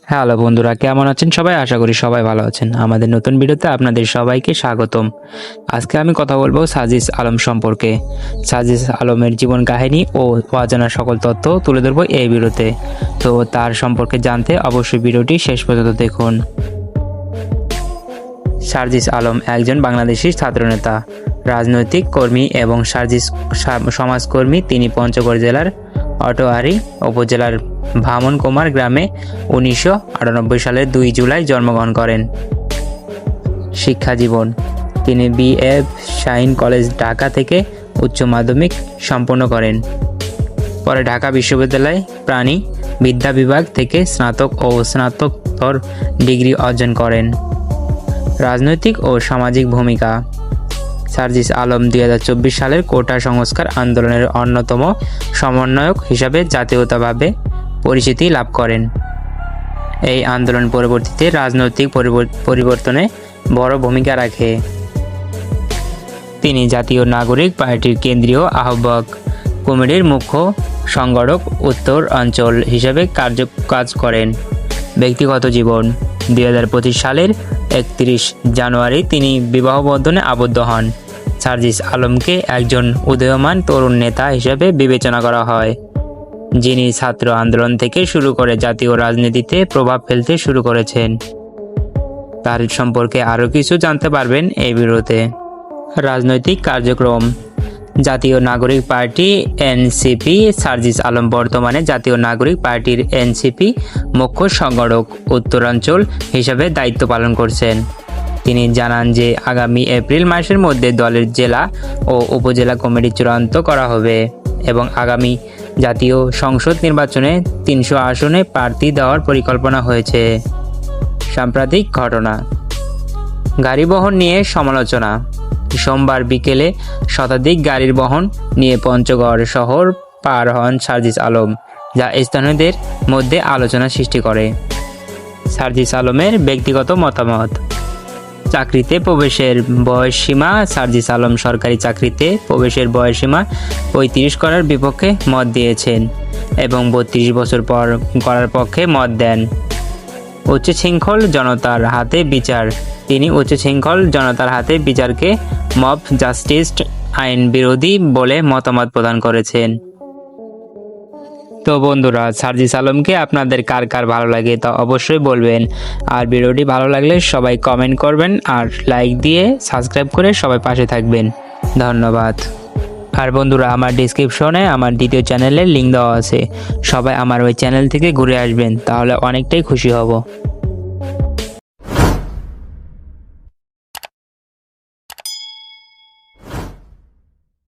Hello বন্ধুরা, কেমন আছেন সবাই? আশা করি সবাই ভালো আছেন। আমাদের নতুন ভিডিওতে আপনাদের সবাইকে স্বাগতম। আজকে আমি কথা বলবো সাজিস আলম সম্পর্কে। সাজিস আলমের জীবন কাহিনী ও অজানা সকল তথ্য তুলে ধরবো এই ভিডিওতে। তো তার সম্পর্কে জানতে অবশ্যই ভিডিওটি শেষ পর্যন্ত দেখুন। সার্জিস আলম একজন বাংলাদেশি ছাত্রনেতা, রাজনৈতিক কর্মী এবং সমাজকর্মী। তিনি পঞ্চগড় জেলার অটোয়ারী উপজেলার ভামনকুমার গ্রামে 1998 সালের 2 জুলাই জন্মগ্রহণ করেন। শিক্ষা জীবন: তিনি বিএ শাহীন কলেজ ঢাকা থেকে উচ্চ মাধ্যমিক সম্পন্ন করেন। পরে ঢাকা বিশ্ববিদ্যালয় প্রাণী বিদ্যা বিভাগ থেকে স্নাতক ও স্নাতকোত্তর ডিগ্রি অর্জন করেন। রাজনৈতিক ও সামাজিক ভূমিকা: সার্জিস আলম 2024 সালের কোটা সংস্কার আন্দোলনের অন্যতম সমন্বয়ক হিসাবে জাতীয়তাভাবে পরিচিতি লাভ করেন। এই আন্দোলন পরবর্তীতে রাজনৈতিক পরিবর্তনে বড় ভূমিকা রাখে। তিনি জাতীয় নাগরিক পার্টির কেন্দ্রীয় আহ্বায়ক কমিটির মুখ্য সংগঠক উত্তর অঞ্চল হিসেবে কাজ করেন। ব্যক্তিগত জীবন: 2025 সালের 31 জানুয়ারি তিনি বিবাহ বন্ধনে আবদ্ধ হন। সার্জিস আলমকে একজন উদীয়মান তরুণ নেতা হিসেবে বিবেচনা করা হয়, যিনি ছাত্র আন্দোলন থেকে শুরু করে জাতীয় রাজনীতিতে প্রভাব ফেলতে শুরু করেছেন। তার সম্পর্কে আরও কিছু জানতে পারবেন এই ভিডিওতে। রাজনৈতিক কার্যক্রম: জাতীয় নাগরিক পার্টি এনসিপি। সার্জিস আলম বর্তমানে জাতীয় নাগরিক পার্টির এনসিপি মুখ্য সংগঠক উত্তরাঞ্চল হিসাবে দায়িত্ব পালন করছেন। তিনি জানান যে আগামী এপ্রিল মাসের মধ্যে দলের জেলা ও উপজেলা কমিটি চূড়ান্ত করা হবে এবং আগামী জাতীয় সংসদ নির্বাচনে 300 আসনে প্রার্থী দেওয়ার পরিকল্পনা হয়েছে। সাম্প্রতিক ঘটনা: গাড়ি বহন নিয়ে সমালোচনা। সোমবার বিকেলে শতাধিক গাড়ির বহন নিয়ে পঞ্চগড় শহর পার হন সার্জিস আলম, যা স্থানীয়দের মধ্যে আলোচনা সৃষ্টি করে। সার্জিস আলমের ব্যক্তিগত মতামত: চাকরিতে প্রবেশের বয়সসীমা: সার্জিস আলম সরকারি চাকরিতে প্রবেশের বয়সসীমা 35 করার বিপক্ষে মত দিয়েছেন এবং 32 বছর পর করার পক্ষে মত দেন। উচ্চশৃঙ্খল জনতার হাতে বিচার: তিনি উচ্চশৃঙ্খল জনতার হাতে বিচারকে মব জাস্টিস আইন বিরোধী বলে মতামত প্রদান করেছেন। তো বন্ধুরা, সার্জিস আলমকে আপনাদের কার কার ভালো লাগে তা অবশ্যই বলবেন। আর ভিডিওটি ভালো লাগলে সবাই কমেন্ট করবেন আর লাইক দিয়ে সাবস্ক্রাইব করে সবাই পাশে থাকবেন। ধন্যবাদ। আর বন্ধুরা, আমার ডিসক্রিপশনে আমার দ্বিতীয় চ্যানেলের লিঙ্ক দেওয়া আছে, সবাই আমার ওই চ্যানেল থেকে ঘুরে আসবেন, তাহলে অনেকটাই খুশি হব।